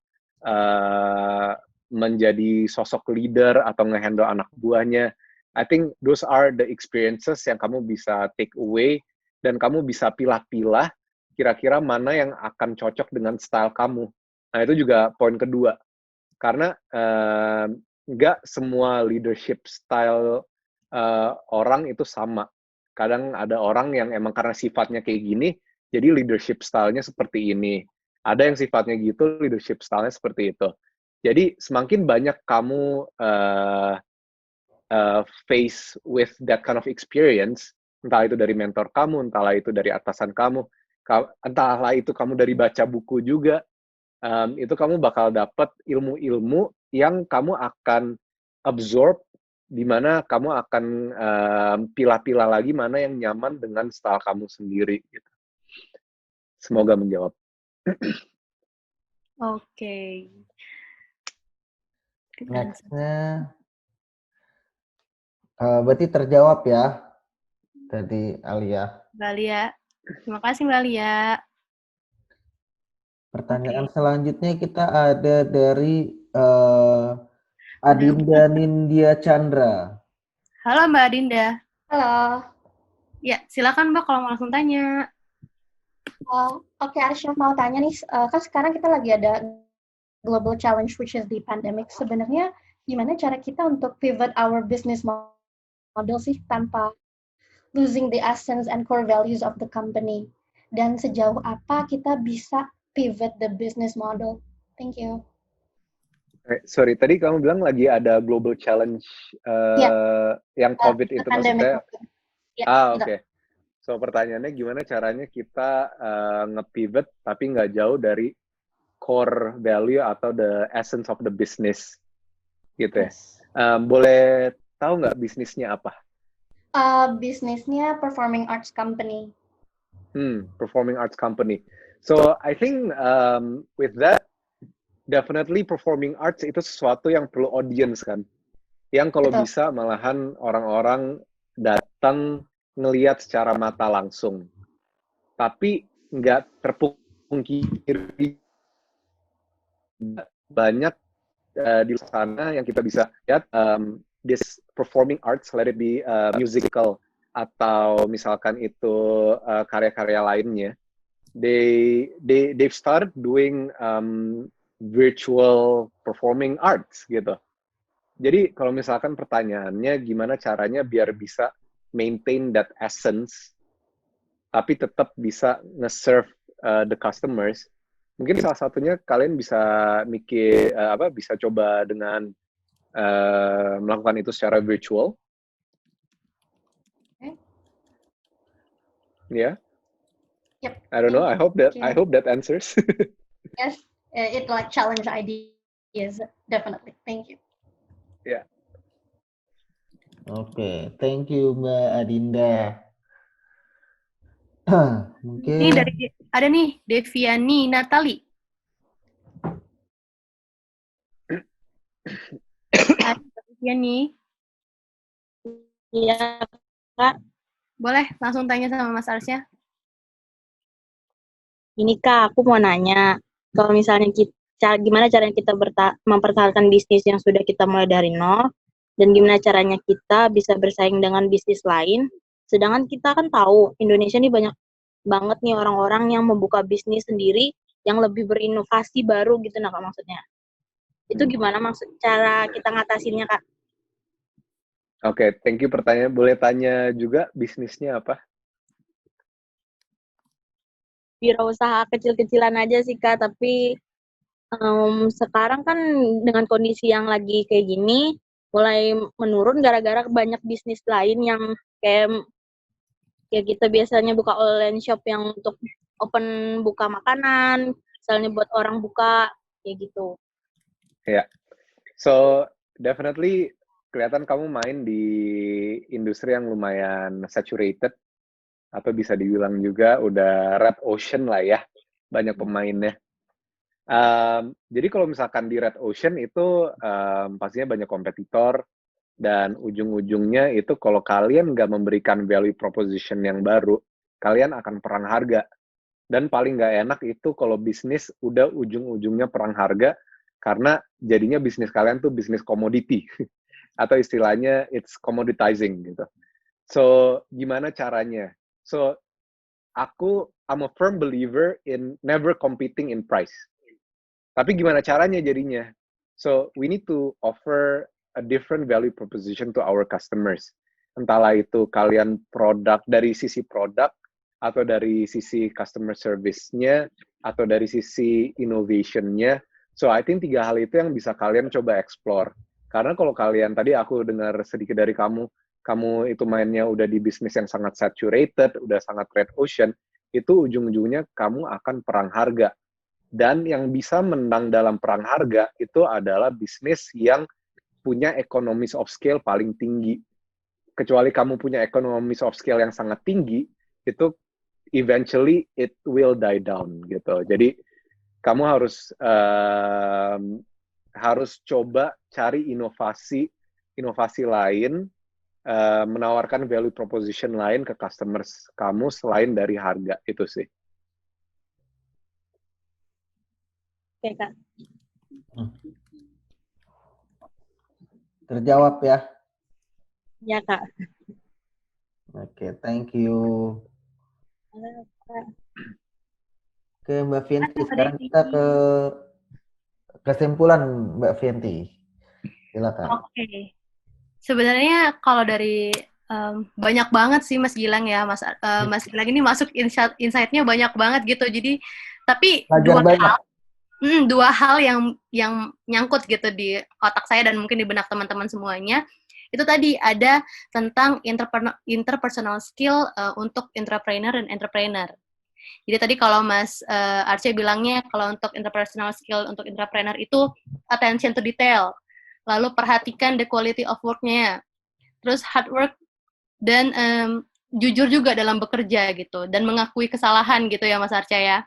menjadi sosok leader atau ngehandle anak buahnya. I think those are the experiences yang kamu bisa take away dan kamu bisa pilah-pilah kira-kira mana yang akan cocok dengan style kamu. Nah, itu juga poin kedua. Karena nggak semua leadership style orang itu sama. Kadang ada orang yang emang karena sifatnya kayak gini, jadi leadership style-nya seperti ini. Ada yang sifatnya gitu, leadership style-nya seperti itu. Jadi semakin banyak kamu face with that kind of experience, entah itu dari mentor kamu, entahlah itu dari atasan kamu, entahlah itu kamu dari baca buku juga, itu kamu bakal dapat ilmu-ilmu yang kamu akan absorb, di mana kamu akan pilah-pilah lagi mana yang nyaman dengan style kamu sendiri. Gitu. Semoga menjawab. Oke. Nextnya, berarti terjawab ya tadi Alia. Mbak Alia. Terima kasih Mbak Alia. Pertanyaan selanjutnya kita ada dari Adinda Nindya Chandra. Halo Mbak Adinda. Halo. Ya, silakan Mbak kalau mau langsung tanya. Oke, Arsya mau tanya nih, kan sekarang kita lagi ada global challenge which is the pandemic. Sebenarnya gimana cara kita untuk pivot our business model sih tanpa losing the essence and core values of the company? Dan sejauh apa kita bisa pivot the business model? Thank you. Sorry, tadi kamu bilang lagi ada global challenge yang COVID itu maksudnya? Oke. So pertanyaannya gimana caranya kita nge-pivot tapi nggak jauh dari core value atau the essence of the business gitu ya? Boleh tahu nggak bisnisnya apa? Bisnisnya performing arts company. Performing arts company. So I think with that, definitely performing arts itu sesuatu yang perlu audience kan. Yang kalau bisa malahan orang-orang datang ngelihat secara mata langsung. Tapi nggak terpungkiri banyak di sana yang kita bisa lihat this performing arts, let it be musical atau misalkan itu karya-karya lainnya. They've started doing virtual performing arts gitu. Jadi kalau misalkan pertanyaannya gimana caranya biar bisa maintain that essence, tapi tetap bisa nge-serve the customers. Mungkin salah satunya kalian bisa mikir bisa coba dengan melakukan itu secara virtual. Yeah. Yep. I don't know. I hope that answers. Yes, it like challenge ideas definitely. Thank you. Yeah. Oke, thank you Mbak Adinda. Mungkin Ini ada nih Deviani Natali. Deviani. Iya, Kak. Boleh langsung tanya sama Mas Arsya. Ini Kak, aku mau nanya, kalau misalnya gimana caranya kita mempertahankan bisnis yang sudah kita mulai dari nol, dan gimana caranya kita bisa bersaing dengan bisnis lain, sedangkan kita kan tahu Indonesia ini banyak banget nih orang-orang yang membuka bisnis sendiri yang lebih berinovasi baru gitu, nah Kak maksudnya. Itu gimana maksud cara kita ngatasinnya, Kak? Oke, thank you pertanyaan. Boleh tanya juga bisnisnya apa? Wirausaha kecil-kecilan aja sih, Kak, tapi sekarang kan dengan kondisi yang lagi kayak gini mulai menurun gara-gara banyak bisnis lain yang kayak ya kita biasanya buka online shop yang untuk open buka makanan, misalnya buat orang buka kayak gitu. Ya, so definitely kelihatan kamu main di industri yang lumayan saturated, atau bisa dibilang juga udah red ocean lah ya, banyak pemainnya. Jadi kalau misalkan di red ocean itu pastinya banyak kompetitor, dan ujung-ujungnya itu kalau kalian nggak memberikan value proposition yang baru, kalian akan perang harga. Dan paling nggak enak itu kalau bisnis udah ujung-ujungnya perang harga, karena jadinya bisnis kalian tuh bisnis commodity. Atau istilahnya it's commoditizing gitu. So, gimana caranya? So, I'm a firm believer in never competing in price. Tapi gimana caranya jadinya? So, we need to offer a different value proposition to our customers. Entahlah itu kalian produk dari sisi produk, atau dari sisi customer service-nya, atau dari sisi innovation-nya. So, I think 3 hal itu yang bisa kalian coba explore. Karena kalau kalian, tadi aku dengar sedikit dari kamu itu mainnya udah di bisnis yang sangat saturated, udah sangat red ocean, itu ujung-ujungnya kamu akan perang harga. Dan yang bisa menang dalam perang harga itu adalah bisnis yang punya economies of scale paling tinggi. Kecuali kamu punya economies of scale yang sangat tinggi, itu eventually it will die down gitu. Jadi kamu harus coba cari inovasi lain, menawarkan value proposition lain ke customers kamu selain dari harga, itu sih. Oke, Kak. Terjawab ya. Ya, Kak. Oke, thank you. Oke, Mbak Vienti. Sekarang kita ke kesimpulan, Mbak Vienti. Silakan. Oke. Sebenarnya kalau dari banyak banget sih Mas Gilang ya, Mas Gilang ini masuk insight-nya banyak banget gitu. Jadi tapi dua hal yang nyangkut gitu di otak saya dan mungkin di benak teman-teman semuanya. Itu tadi ada tentang interpersonal skill untuk entrepreneur dan entrepreneur. Jadi tadi kalau Mas Arce bilangnya kalau untuk interpersonal skill untuk entrepreneur itu attention to detail, lalu perhatikan the quality of work-nya, terus hard work dan jujur juga dalam bekerja gitu, dan mengakui kesalahan gitu ya Mas Arce ya.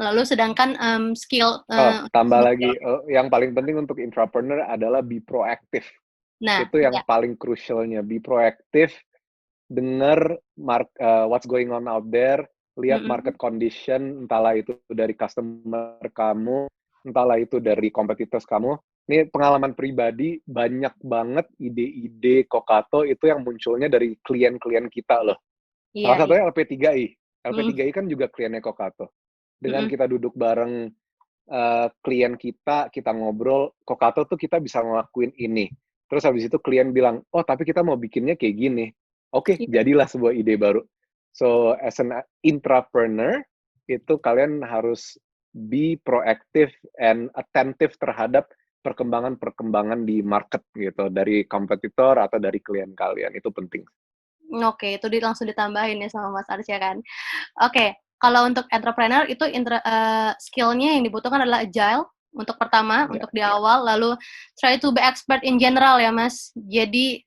Lalu sedangkan skill tambah lagi yang paling penting untuk entrepreneur adalah be proactive. Nah, itu yang paling crucialnya, be proactive, dengar what's going on out there, lihat market condition, entahlah itu dari customer kamu, entahlah itu dari competitors kamu. Ini pengalaman pribadi, banyak banget ide-ide Kokato itu yang munculnya dari klien-klien kita loh. Salah satunya LP3I. LP3I kan juga kliennya Kokato. Dengan kita duduk bareng klien kita ngobrol, Kokato tuh kita bisa ngelakuin ini. Terus habis itu klien bilang, oh tapi kita mau bikinnya kayak gini. Oke, jadilah sebuah ide baru. So, as an entrepreneur, itu kalian harus be proactive and attentive terhadap perkembangan-perkembangan di market gitu, dari kompetitor atau dari klien kalian. Itu penting. Oke, itu langsung ditambahin ya sama Mas Arsya kan. Oke, kalau untuk entrepreneur itu skill-nya yang dibutuhkan adalah agile untuk pertama, untuk di awal, lalu try to be expert in general ya Mas. Jadi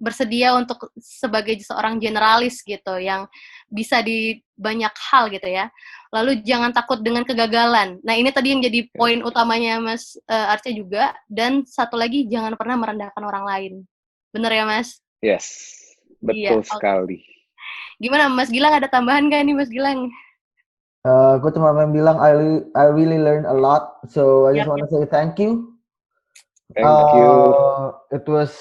bersedia untuk sebagai seorang generalis gitu yang bisa di banyak hal gitu ya. Lalu jangan takut dengan kegagalan. Nah ini tadi yang jadi poin utamanya Mas Arce juga. Dan satu lagi jangan pernah merendahkan orang lain. Bener ya Mas? Yes, betul sekali. Gimana Mas Gilang, ada tambahan gak nih Mas Gilang? Gue cuma mau bilang I really learned a lot. So I just want to say thank you. Thank you. It was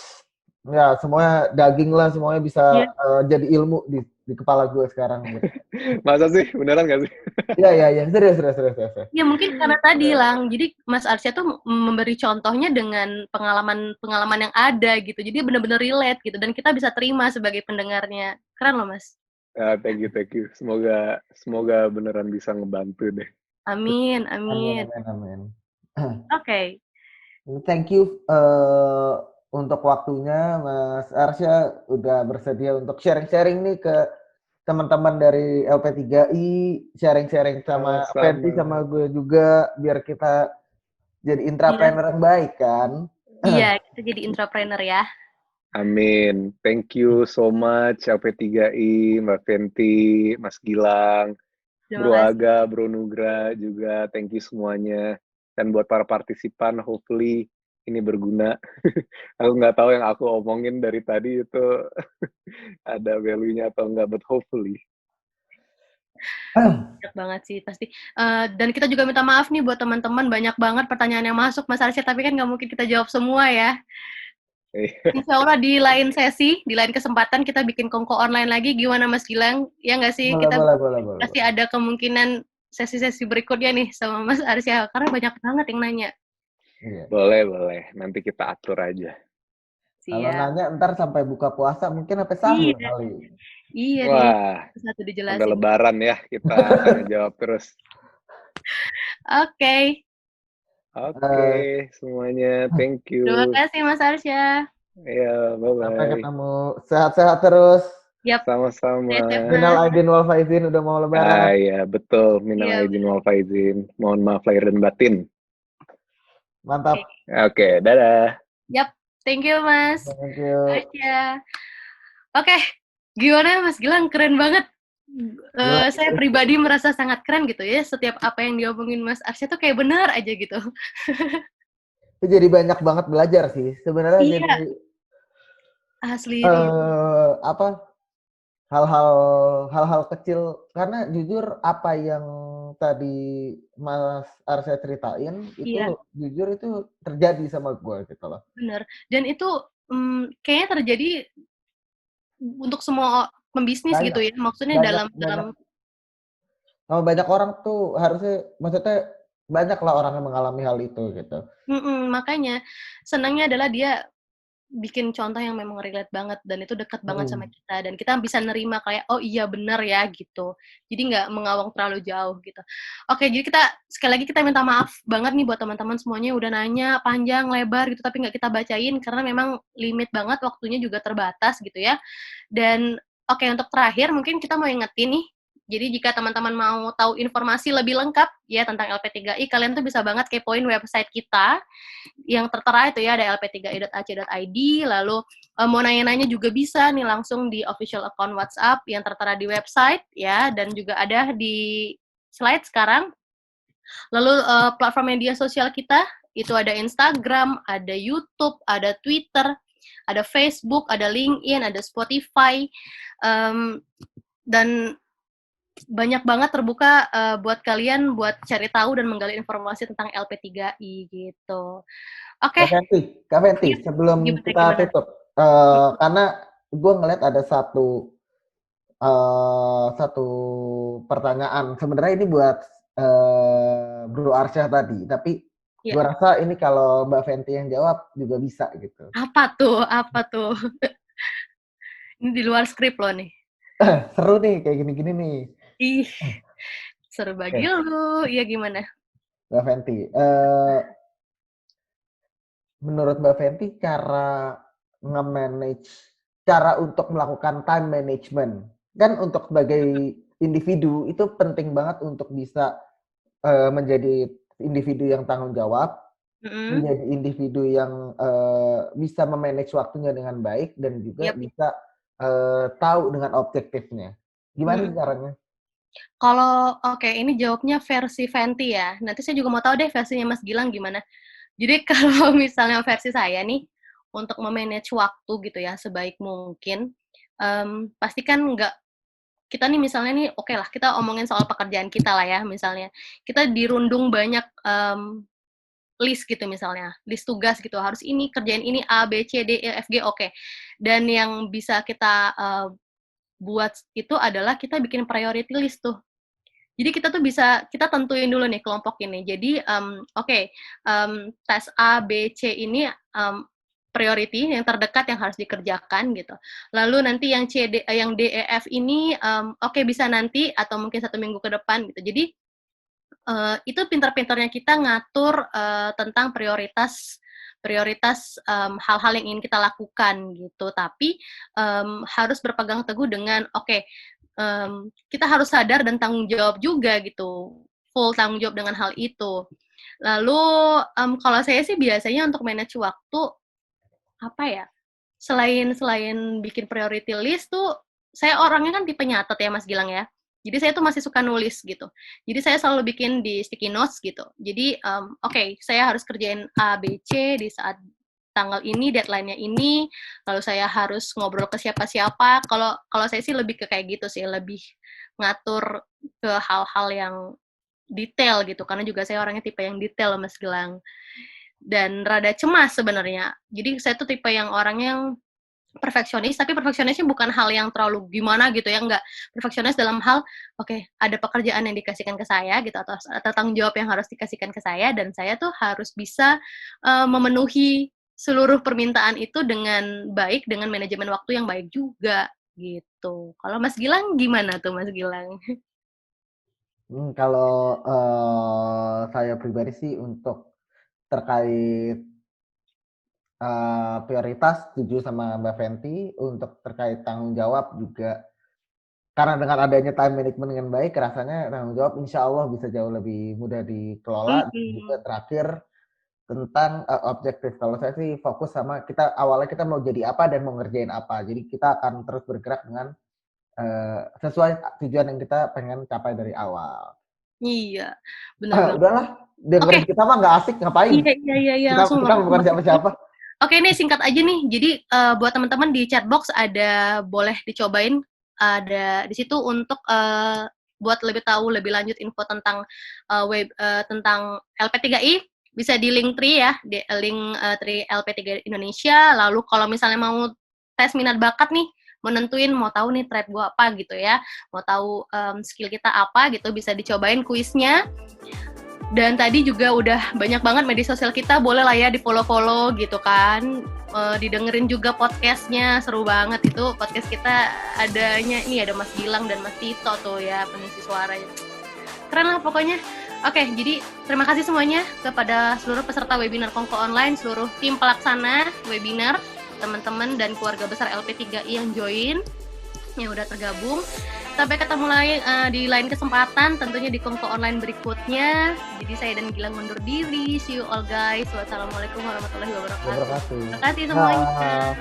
ya semuanya daging lah, semuanya bisa jadi ilmu di di kepala gue sekarang. Gitu. Masa sih? Beneran gak sih? Iya, serius. Ya mungkin karena tadi Lang, jadi Mas Arsya tuh memberi contohnya dengan pengalaman yang ada gitu. Jadi benar-benar relate gitu dan kita bisa terima sebagai pendengarnya. Keren loh Mas. Thank you. Semoga beneran bisa ngebantu deh. Amin. Amin. Oke. Thank you untuk waktunya Mas Arsya udah bersedia untuk sharing-sharing nih ke teman-teman dari LP3I, sharing-sharing sama Fenty sama gue juga biar kita jadi intrapreneur yang baik kan. Iya, kita jadi intrapreneur ya. Amin. Thank you so much LP3I, Mbak Fenty, Mas Gilang, Bro Aga, Bro Nugra juga. Thank you semuanya. Dan buat para partisipan, hopefully ini berguna. Aku nggak tahu yang aku omongin dari tadi itu ada value-nya atau enggak, but hopefully. Banyak banget sih pasti. Dan kita juga minta maaf nih buat teman-teman, banyak banget pertanyaan yang masuk Mas Arsya, tapi kan nggak mungkin kita jawab semua ya. Insya Allah di lain sesi, di lain kesempatan kita bikin kongko online lagi. Gimana Mas Gilang? Ya nggak sih? Boleh. Pasti ada kemungkinan sesi-sesi berikutnya nih sama Mas Arsya, karena banyak banget yang nanya. Iya. Boleh. Nanti kita atur aja. Kalau nanya ntar sampai buka puasa mungkin sampai sahur kali. Iya. Wah, satu dijelasin. Sampai lebaran ya kita tanya jawab terus. Oke, semuanya. Thank you. Terima kasih Mas Arsya. Iya, bye-bye. Sampai ketemu. Sehat-sehat terus. Yap. Sama-sama. Minal aidin wal faizin, udah mau lebaran. Iya, betul. Minal aidin wal faizin. Mohon maaf lahir dan batin. Mantap. Oke, dadah. Yap, thank you Mas. Thank you. Arsya. Oke, gimana Mas Gilang? Keren banget. Saya pribadi merasa sangat keren gitu ya. Setiap apa yang diomongin Mas Arsya tuh kayak benar aja gitu. Jadi banyak banget belajar sih. Sebenarnya jadi asli. hal-hal kecil, karena jujur apa yang tadi Mas Arsya ceritain itu jujur itu terjadi sama gue gitu loh. Bener. Dan itu kayaknya terjadi untuk semua pembisnis gitu ya. Maksudnya banyak orang tuh harusnya, maksudnya banyak lah orang yang mengalami hal itu gitu. Makanya senangnya adalah dia bikin contoh yang memang relate banget dan itu dekat banget sama kita dan kita bisa nerima kayak oh iya benar ya gitu. Jadi nggak mengawang terlalu jauh gitu. Oke, jadi kita sekali lagi kita minta maaf banget nih buat teman-teman semuanya udah nanya panjang lebar gitu tapi nggak kita bacain karena memang limit banget, waktunya juga terbatas gitu ya. Dan oke, untuk terakhir mungkin kita mau ingetin nih. Jadi jika teman-teman mau tahu informasi lebih lengkap ya tentang LP3I, kalian tuh bisa banget kepoin website kita yang tertera itu ya, ada lp3i.ac.id. Lalu mau nanya-nanya juga bisa nih langsung di official account WhatsApp yang tertera di website ya, dan juga ada di slide sekarang. Lalu platform media sosial kita itu ada Instagram, ada YouTube, ada Twitter, ada Facebook, ada LinkedIn, ada Spotify, dan banyak banget terbuka buat kalian buat cari tahu dan menggali informasi tentang LP3I gitu. Oke. Kak Fenty, sebelum kita tutup, karena gue ngeliat ada satu pertanyaan. Sebenarnya ini buat Bro Arsya tadi, tapi gue rasa ini kalau Mbak Fenty yang jawab juga bisa gitu. Apa tuh? Ini di luar skrip loh nih. Seru nih kayak gini-gini nih. Ih, seru bagi lu. Iya gimana? Mbak Fenty, menurut Mbak Fenty cara untuk melakukan time management, kan untuk sebagai individu itu penting banget untuk bisa menjadi individu yang tanggung jawab, menjadi individu yang bisa memanage waktunya dengan baik dan juga bisa tahu dengan objektifnya. Gimana caranya? Kalau ini jawabnya versi Fenty ya. Nanti saya juga mau tahu deh versinya Mas Gilang gimana. Jadi kalau misalnya versi saya nih, untuk memanage waktu gitu ya sebaik mungkin, pastikan kita nih misalnya nih, oke lah kita omongin soal pekerjaan kita lah ya misalnya. Kita dirundung banyak list gitu misalnya, list tugas gitu, harus ini, kerjain ini, A, B, C, D, E, F, G, oke. Dan yang bisa kita buat itu adalah kita bikin priority list tuh. Jadi kita tuh bisa, kita tentuin dulu nih kelompok ini. Jadi, tes A, B, C ini priority yang terdekat yang harus dikerjakan gitu. Lalu nanti yang C, D, yang D, E, F ini bisa nanti atau mungkin 1 minggu ke depan gitu. Jadi itu pintar-pintarnya kita ngatur tentang prioritas hal-hal yang ingin kita lakukan gitu. Tapi harus berpegang teguh dengan kita harus sadar dan tanggung jawab juga gitu, full tanggung jawab dengan hal itu. Lalu kalau saya sih biasanya untuk manage waktu selain bikin priority list tuh, saya orangnya kan tipe nyatet ya Mas Gilang ya. Jadi saya tuh masih suka nulis gitu. Jadi saya selalu bikin di sticky notes gitu. Jadi saya harus kerjain A, B, C di saat tanggal ini, deadline-nya ini, lalu saya harus ngobrol ke siapa-siapa. Kalau saya sih lebih ke kayak gitu sih, lebih ngatur ke hal-hal yang detail gitu, karena juga saya orangnya tipe yang detail Mas Gilang. Dan rada cemas sebenarnya. Jadi saya tuh tipe yang orang yang perfeksionis, tapi perfeksionisnya bukan hal yang terlalu gimana gitu ya, enggak. Perfeksionis dalam hal, ada pekerjaan yang dikasihkan ke saya gitu, atau tanggung jawab yang harus dikasihkan ke saya, dan saya tuh harus bisa memenuhi seluruh permintaan itu dengan baik, dengan manajemen waktu yang baik juga, gitu. Kalau Mas Gilang gimana tuh Mas Gilang? Kalau saya pribadi sih untuk terkait prioritas, setuju sama Mbak Fenty. Untuk terkait tanggung jawab juga, karena dengan adanya time management dengan baik, rasanya tanggung jawab insya Allah bisa jauh lebih mudah dikelola. Dan juga terakhir, tentang objektif. Kalau saya sih fokus sama awalnya kita mau jadi apa dan mau ngerjain apa. Jadi kita akan terus bergerak dengan sesuai tujuan yang kita pengen capai dari awal. Iya, benar. Udahlah, dengerin kita mah nggak asik, ngapain? Iya. Kita bukan siapa-siapa. Oke, nih singkat aja nih. Jadi buat teman-teman di chatbox boleh dicobain, ada di situ untuk buat lebih tahu lebih lanjut info tentang tentang LP3I. Bisa di link Tree ya, di link Tree LP3 Indonesia. Lalu kalau misalnya mau tes minat bakat nih, mau nentuin, mau tahu nih trade gue apa gitu ya, mau tahu skill kita apa gitu, bisa dicobain kuisnya. Dan tadi juga udah banyak banget media sosial kita, boleh lah ya di follow gitu kan. Didengerin juga podcastnya, seru banget itu podcast kita. Adanya ini ada Mas Gilang dan Mas Tito tuh ya, pengisi suaranya. Keren lah pokoknya. Oke, jadi terima kasih semuanya kepada seluruh peserta webinar Kongko Online, seluruh tim pelaksana webinar, teman-teman dan keluarga besar LP3I yang join, yang udah tergabung. Sampai ketemu lagi di lain kesempatan, tentunya di Kongko Online berikutnya. Jadi saya dan Gilang mundur diri. See you all guys. Wassalamualaikum warahmatullahi wabarakatuh. Terima kasih semuanya.